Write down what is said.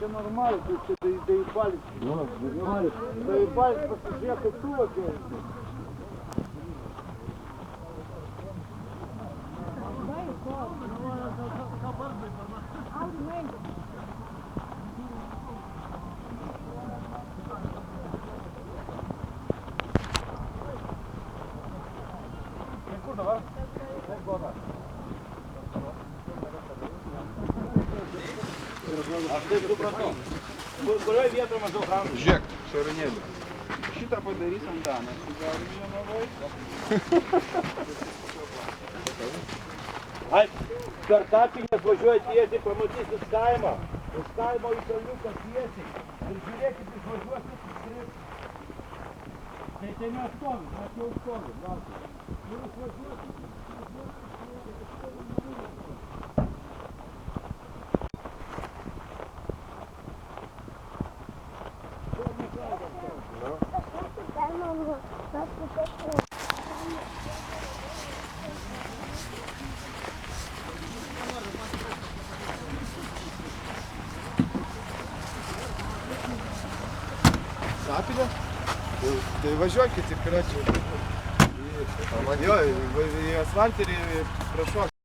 ще нормально, тут ще доїбались. Доїбались, пасажирки тут. Жек, широне. Šitą padarys Antanas, Žemavai. Ai, per kapines važiuoja tiesiai, pamatysit kaimą. Iš kaimo į kaliuką tiesiai. Ir žiūrėkit, išvažiuosit skripti. Tai ten mes stovim, mes jau stovim. Ir išvažiuosit. Sapilė? Tai važiuokit, короче. Jo, į asfaltą ir prašok.